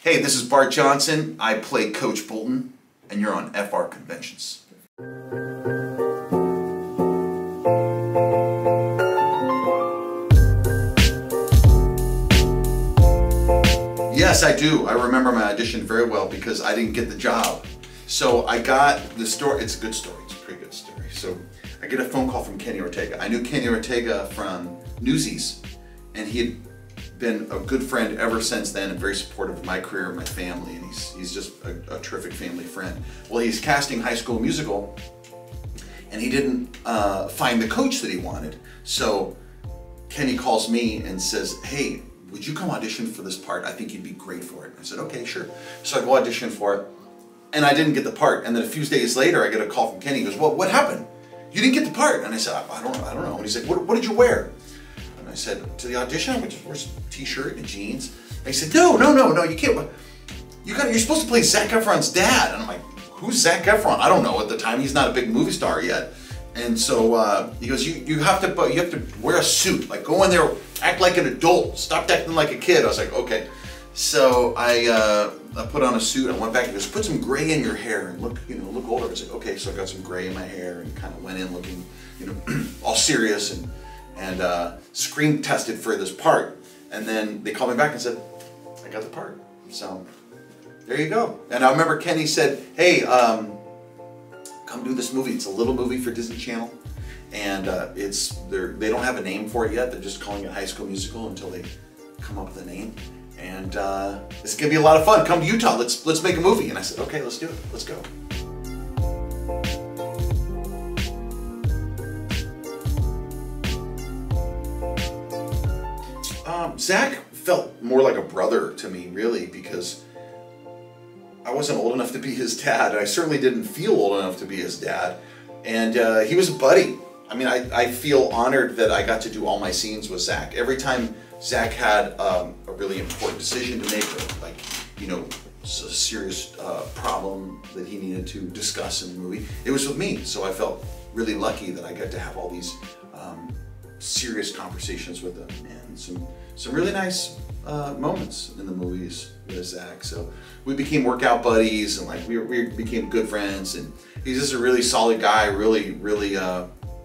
Hey, this is Bart Johnson. I play Coach Bolton, and you're on FrConventions. Yes, I do. I remember my audition very well because I didn't get the job. So I got the story. It's a good story. It's a pretty good story. So I get a phone call from Kenny Ortega. I knew Kenny Ortega from Newsies, and he had been a good friend ever since then and very supportive of my career and my family, and he's just a terrific family friend. Well, he's casting High School Musical, and he didn't find the coach that he wanted. So Kenny calls me and says, hey, would you come audition for this part? I think you'd be great for it. I said, okay, sure. So I go audition for it, and I didn't get the part. And then a few days later, I get a call from Kenny. He goes, well, what happened? You didn't get the part. And I said, I don't know. And he's like, what did you wear? And I said, to the audition, I just wore a t-shirt and jeans. And he said, no, you can't. You're supposed to play Zac Efron's dad. And I'm like, who's Zac Efron? I don't know at the time. He's not a big movie star yet. And so he goes, you have to wear a suit. Like, go in there, act like an adult. Stop acting like a kid. I was like, okay. So I put on a suit. I went back. He goes, put some gray in your hair and look older. I was like, okay. So I got some gray in my hair and kind of went in looking, all serious and screen tested for this part. And then they called me back and said, I got the part. So there you go. And I remember Kenny said, hey, come do this movie. It's a little movie for Disney Channel, and they don't have a name for it yet. They're just calling it High School Musical until they come up with a name. And it's gonna be a lot of fun. Come to Utah. Let's make a movie. And I said, okay, let's do it. Let's go. Zac felt more like a brother to me, really, because I wasn't old enough to be his dad, and I certainly didn't feel old enough to be his dad. And he was a buddy. I mean, I feel honored that I got to do all my scenes with Zac. Every time Zac had a really important decision to make, or like, a serious problem that he needed to discuss in the movie, it was with me. So I felt really lucky that I got to have all these serious conversations with him, and some really nice moments in the movies with Zac. So we became workout buddies, and like we became good friends, and he's just a really solid guy, really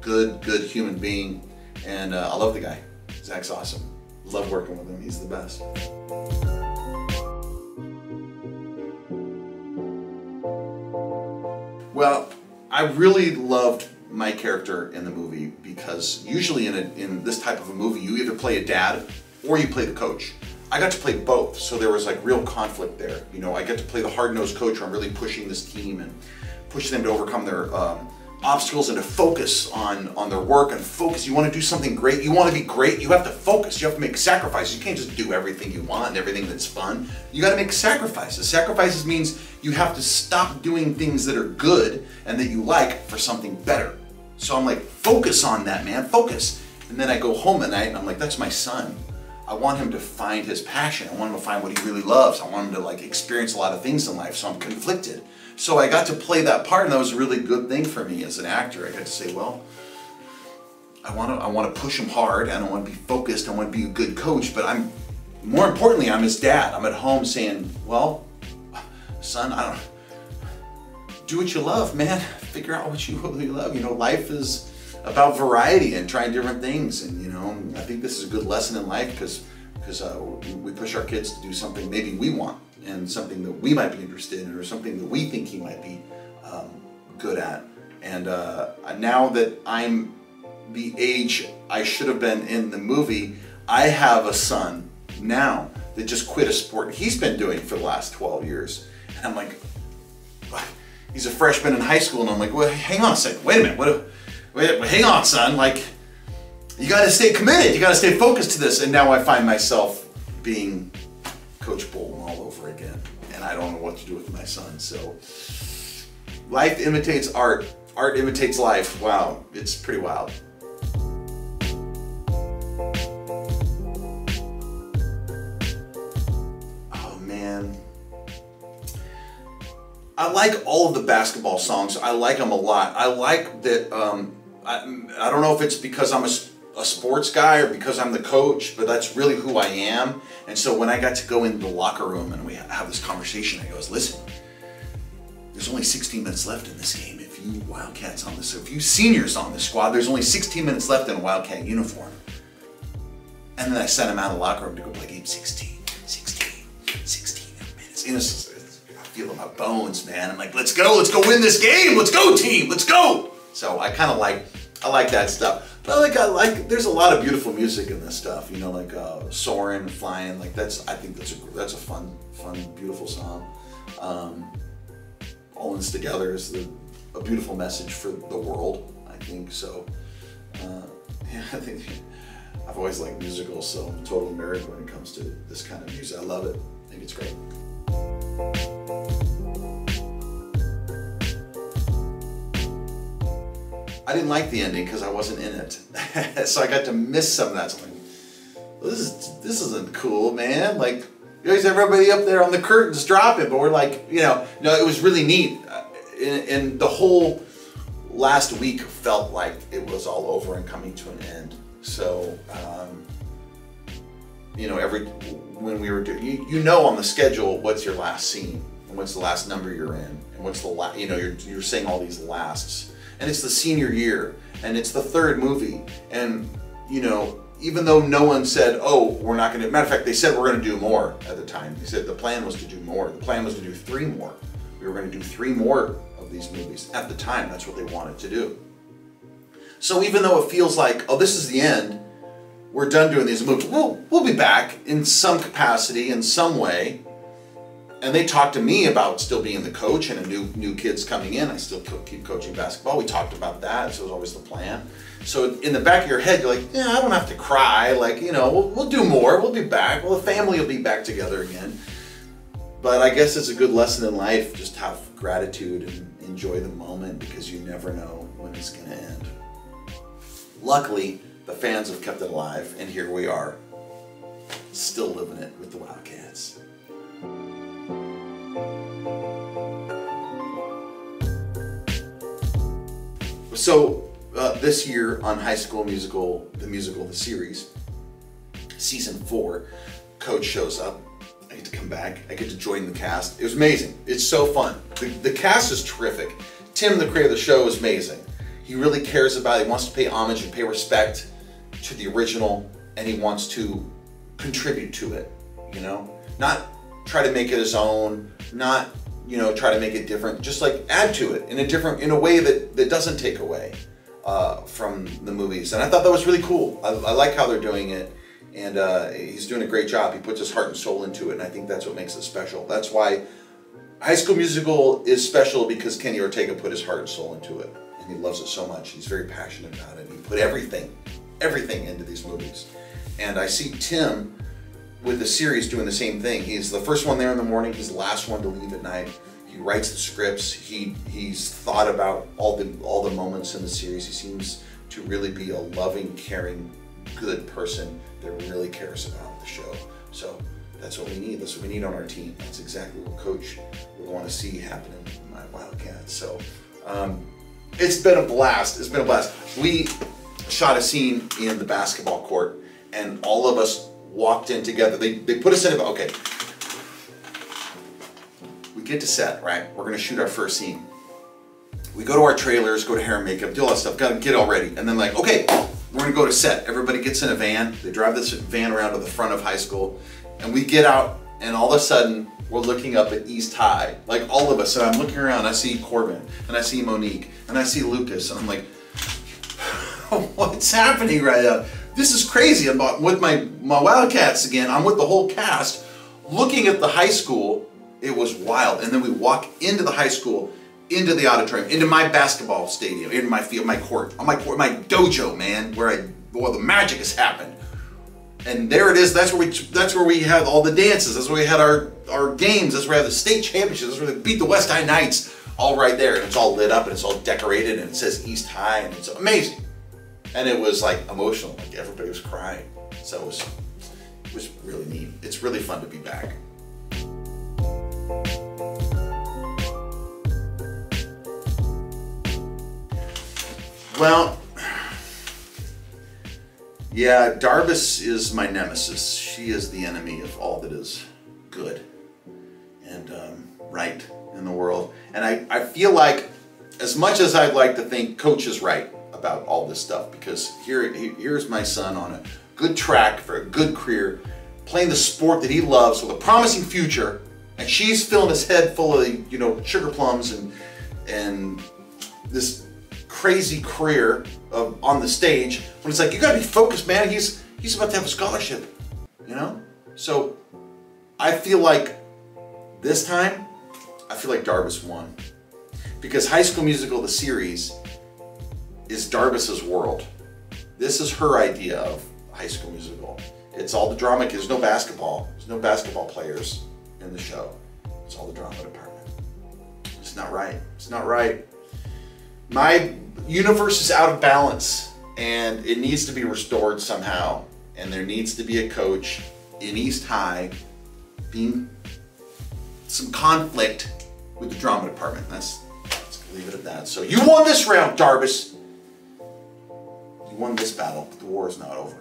good human being, and I love the guy. Zac's awesome. Love working with him. He's the best. Well, I really loved my character in the movie because usually in this type of a movie, you either play a dad or you play the coach. I got to play both, so there was like real conflict there. I get to play the hard-nosed coach where I'm really pushing this team and pushing them to overcome their obstacles and to focus on their work and focus. You want to do something great, you want to be great, you have to focus, you have to make sacrifices. You can't just do everything you want and everything that's fun. You got to make sacrifices. Sacrifices means you have to stop doing things that are good and that you like for something better. So I'm like, focus on that, man, focus. And then I go home at night and I'm like, that's my son. I want him to find his passion. I want him to find what he really loves. I want him to like experience a lot of things in life, so I'm conflicted. So I got to play that part, and that was a really good thing for me as an actor. I got to say, well, I want to push him hard, and I want to be focused, I want to be a good coach, but more importantly, I'm his dad. I'm at home saying, well, son, do what you love, man. Figure out what you really love. Life is about variety and trying different things, and I think this is a good lesson in life because we push our kids to do something maybe we want and something that we might be interested in or something that we think he might be good at. And now that I'm the age I should have been in the movie, I have a son now that just quit a sport he's been doing for the last 12 years. And I'm like, he's a freshman in high school, and I'm like, well, hang on a second, wait a minute, wait, hang on, son, like, you gotta stay committed, you gotta stay focused to this. And now I find myself being Coach Bolton all over again, and I don't know what to do with my son. So life imitates art, art imitates life. Wow, it's pretty wild. Oh man, I like all of the basketball songs. I like them a lot. I like that, I don't know if it's because I'm a sports guy or because I'm the coach, but that's really who I am. And so when I got to go into the locker room and we have this conversation, I goes, listen, there's only 16 minutes left in this game. If you Wildcats on this, if you seniors on this squad, there's only 16 minutes left in a Wildcat uniform. And then I sent him out of the locker room to go play game 16 minutes. You know, I feel it in my bones, man. I'm like, let's go win this game. Let's go team, let's go. So I kind of I like that stuff. But there's a lot of beautiful music in this stuff, you know, like soaring, flying, like I think that's a fun, beautiful song. All This Together is a beautiful message for the world, I think. So, yeah, I think I've always liked musicals, so I'm a total nerd when it comes to this kind of music. I love it. I think it's great. I didn't like the ending because I wasn't in it. So I got to miss some of that. So I'm like, this isn't cool, man. Like, there's everybody up there on the curtains dropping, but we're like, you know, no, it was really neat. And the whole last week felt like it was all over and coming to an end. So, you know, when we were doing, you know, on the schedule, what's your last scene and what's the last number you're in and what's the last, you know, you're saying all these lasts. And it's the senior year, and it's the third movie, and you know, even though no one said, oh, we're not going to, matter of fact, they said we're going to do more at the time. They said the plan was to do more. The plan was to do 3 more. We were going to do 3 more of these movies at the time. That's what they wanted to do. So even though it feels like, oh, this is the end, we're done doing these movies, we'll be back in some capacity, in some way. And they talked to me about still being the coach and new kids coming in. I still keep coaching basketball. We talked about that, so it was always the plan. So in the back of your head, you're like, yeah, I don't have to cry. Like, you know, we'll do more. We'll be back. Well, the family will be back together again. But I guess it's a good lesson in life. Just have gratitude and enjoy the moment because you never know when it's going to end. Luckily, the fans have kept it alive, and here we are, still living it with the Wildcats. So this year on High School Musical, the series, season 4, Coach shows up. I get to come back. I get to join the cast. It was amazing. It's so fun. The cast is terrific. Tim, the creator of the show, is amazing. He really cares about it. He wants to pay homage and pay respect to the original, and he wants to contribute to it, you know? Not try to make it his own, not, you know, try to make it different, just like add to it in a way that doesn't take away from the movies. And I thought that was really cool. I like how they're doing it, and he's doing a great job. He puts his heart and soul into it, and I think that's what makes it special. That's why High School Musical is special, because Kenny Ortega put his heart and soul into it, and he loves it so much. He's very passionate about it. He put everything into these movies. And I see Tim with the series doing the same thing. He's the first one there in the morning. He's the last one to leave at night. He writes the scripts. He's thought about all the moments in the series. He seems to really be a loving, caring, good person that really cares about the show. So that's what we need. That's what we need on our team. That's exactly what Coach would want to see happen in my Wildcats. So it's been a blast. It's been a blast. We shot a scene in the basketball court, and all of us walked in together. They put us in, okay, we get to set, right? We're gonna shoot our first scene. We go to our trailers, go to hair and makeup, do all that stuff, gotta get all ready. And then like, okay, we're gonna go to set. Everybody gets in a van. They drive this van around to the front of high school, and we get out, and all of a sudden, we're looking up at East High. Like all of us, and I'm looking around, I see Corbin, and I see Monique, and I see Lucas, and I'm like, what's happening right now? This is crazy. I'm with my Wildcats again. I'm with the whole cast, looking at the high school. It was wild. And then we walk into the high school, into the auditorium, into my basketball stadium, into my field, my court, my dojo, man, where the magic has happened. And there it is. That's where we had all the dances. That's where we had our games. That's where we had the state championships. That's where they beat the West High Knights. All right there, and it's all lit up, and it's all decorated, and it says East High, and it's amazing. And it was like emotional, like everybody was crying. So it was really neat. It's really fun to be back. Well, Yeah, Darbus is my nemesis. She is the enemy of all that is good and right in the world. And I feel like, as much as I'd like to think Coach is right about all this stuff, because here's my son on a good track for a good career, playing the sport that he loves with a promising future, and she's filling his head full of, you know, sugar plums and this crazy career on the stage, when it's like, you gotta be focused, man. He's about to have a scholarship, you know? So I feel like this time, I feel like Darbus won. Because High School Musical, the series, is Darbus's world. This is her idea of High School Musical. It's all the drama. There's no basketball. There's no basketball players in the show. It's all the drama department. It's not right. It's not right. My universe is out of balance, and it needs to be restored somehow. And there needs to be a coach in East High being some conflict with the drama department. Let's leave it at that. So you won this round, Darbus. You won this battle, but the war is not over.